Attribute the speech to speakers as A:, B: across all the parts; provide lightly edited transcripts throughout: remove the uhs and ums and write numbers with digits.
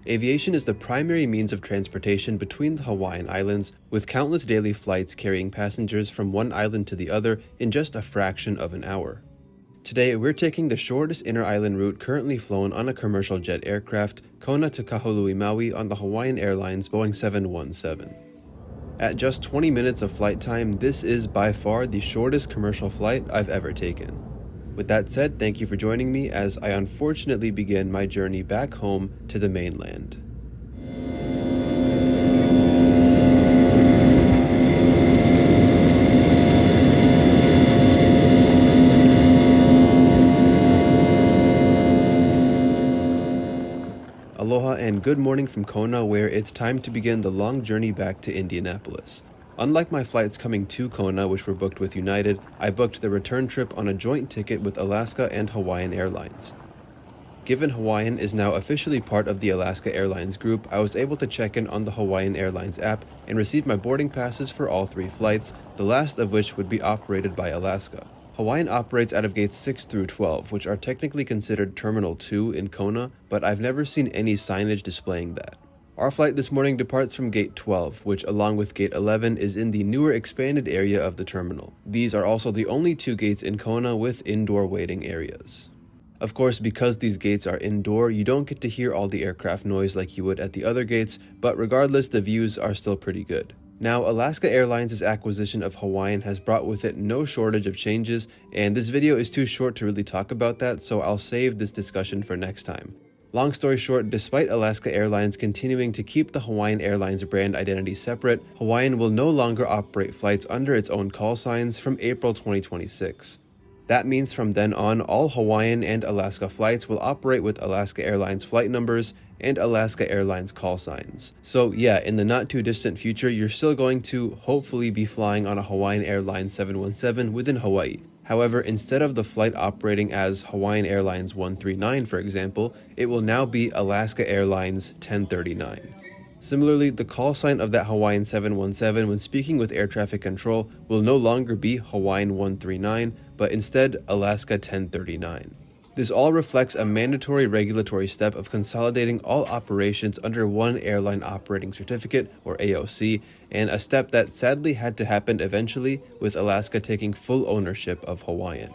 A: Aviation is the primary means of transportation between the Hawaiian Islands, with countless daily flights carrying passengers from one island to the other in just a fraction of an hour. Today, we're taking the shortest inter-island route currently flown on a commercial jet aircraft, Kona to Kahului, Maui on the Hawaiian Airlines Boeing 717. At just 20 minutes of flight time, this is by far the shortest commercial flight I've ever taken. With that said, thank you for joining me as I unfortunately begin my journey back home to the mainland. Aloha and good morning from Kona, where it's time to begin the long journey back to Indianapolis. Unlike my flights coming to Kona, which were booked with United, I booked the return trip on a joint ticket with Alaska and Hawaiian Airlines. Given Hawaiian is now officially part of the Alaska Airlines group, I was able to check in on the Hawaiian Airlines app and receive my boarding passes for all 3 flights, the last of which would be operated by Alaska. Hawaiian operates out of gates 6 through 12, which are technically considered Terminal 2 in Kona, but I've never seen any signage displaying that. Our flight this morning departs from Gate 12, which along with Gate 11 is in the newer expanded area of the terminal. These are also the only 2 gates in Kona with indoor waiting areas. Of course, because these gates are indoor, you don't get to hear all the aircraft noise like you would at the other gates, but regardless, the views are still pretty good. Now, Alaska Airlines' acquisition of Hawaiian has brought with it no shortage of changes, and this video is too short to really talk about that, so I'll save this discussion for next time. Long story short, despite Alaska Airlines continuing to keep the Hawaiian Airlines brand identity separate, Hawaiian will no longer operate flights under its own call signs from April 2026. That means from then on, all Hawaiian and Alaska flights will operate with Alaska Airlines flight numbers and Alaska Airlines call signs. So yeah, in the not too distant future, you're still going to hopefully be flying on a Hawaiian Airlines 717 within Hawaii. However, instead of the flight operating as Hawaiian Airlines 139, for example, it will now be Alaska Airlines 1039. Similarly, the call sign of that Hawaiian 717 when speaking with air traffic control will no longer be Hawaiian 139, but instead Alaska 1039. This all reflects a mandatory regulatory step of consolidating all operations under one airline operating certificate, or AOC, and a step that sadly had to happen eventually, with Alaska taking full ownership of Hawaiian.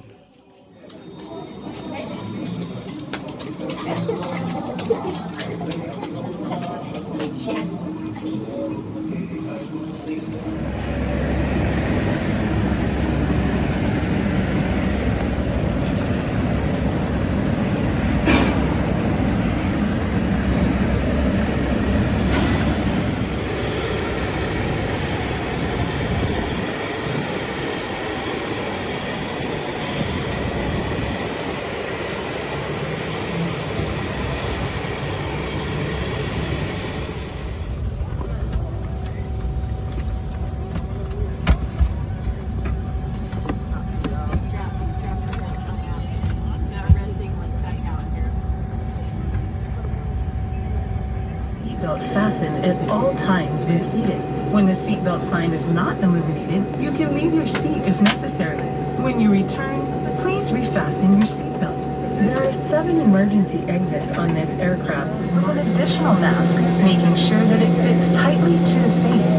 B: Seatbelt fastened at all times when seated. When the seatbelt sign is not illuminated, you can leave your seat if necessary. When you return, please refasten your seatbelt. There are 7 emergency exits on this aircraft with an additional mask, making sure that it fits tightly to the face.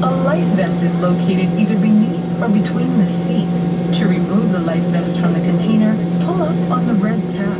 B: A life vest is located either beneath or between the seats. To remove the life vest from the container, pull up on the red tab.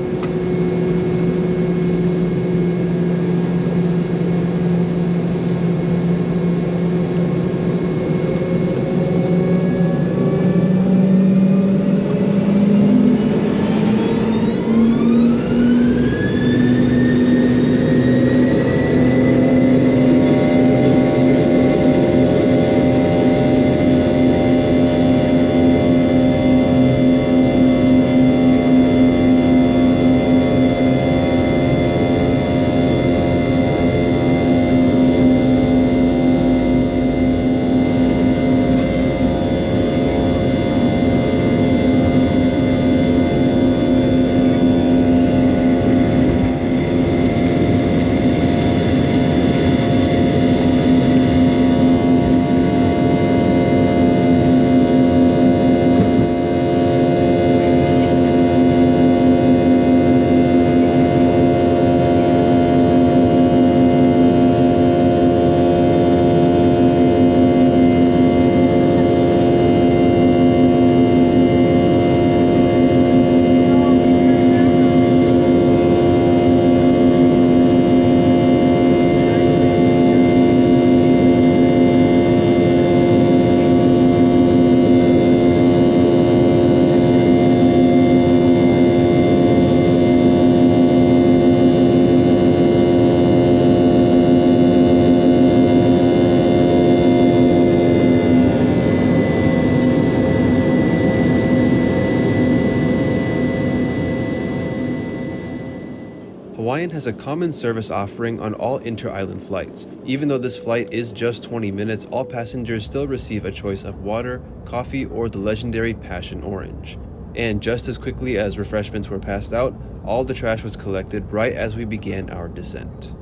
A: Hawaiian has a common service offering on all inter-island flights. Even though this flight is just 20 minutes, all passengers still receive a choice of water, coffee, or the legendary Passion Orange. And just as quickly as refreshments were passed out, all the trash was collected right as we began our descent.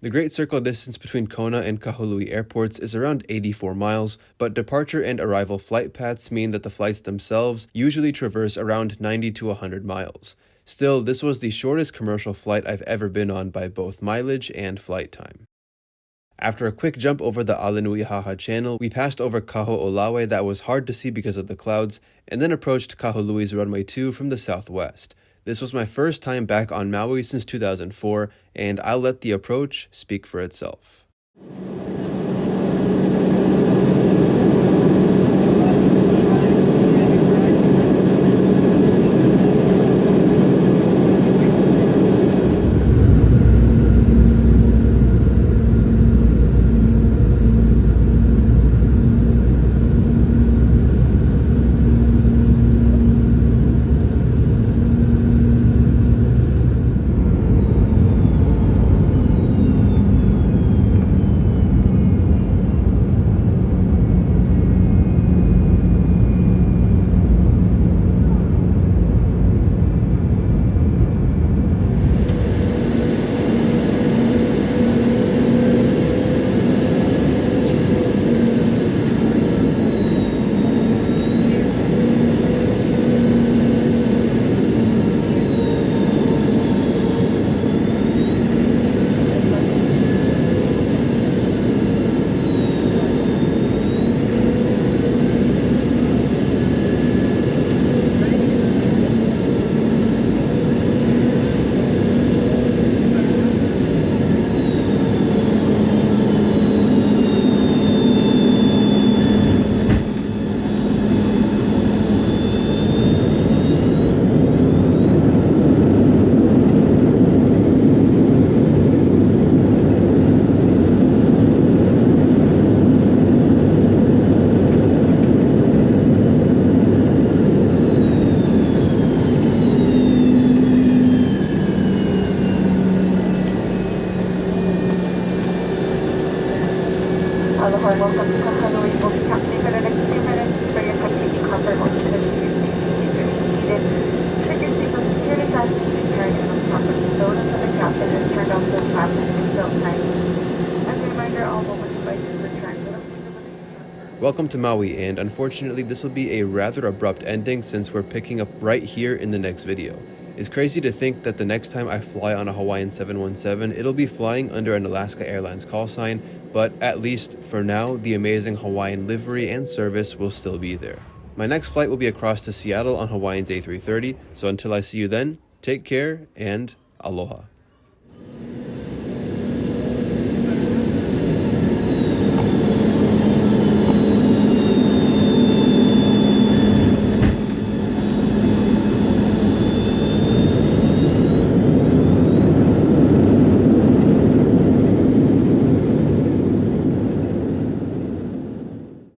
A: The Great Circle distance between Kona and Kahului Airports is around 84 miles, but departure and arrival flight paths mean that the flights themselves usually traverse around 90 to 100 miles. Still, this was the shortest commercial flight I've ever been on by both mileage and flight time. After a quick jump over the Alenuihaha Channel, we passed over Kaho'olawe that was hard to see because of the clouds, and then approached Kahului's runway 2 from the southwest. This was my first time back on Maui since 2004, and I'll let the approach speak for itself.
C: Aloha, welcome to Kahului. We'll be taxiing for the next few minutes. For your safety, comfort, hold your seat needed. Should your seatbelt secure to fasten, turn to the proper zone until the captain has turned off the fasten seatbelt sign. As a reminder, all mobile devices are transmitted.
A: Welcome to Maui, and unfortunately this will be a rather abrupt ending since we're picking up right here in the next video. It's crazy to think that the next time I fly on a Hawaiian 717, it'll be flying under an Alaska Airlines call sign, but at least for now, the amazing Hawaiian livery and service will still be there. My next flight will be across to Seattle on Hawaiian's A330, so until I see you then, take care and aloha.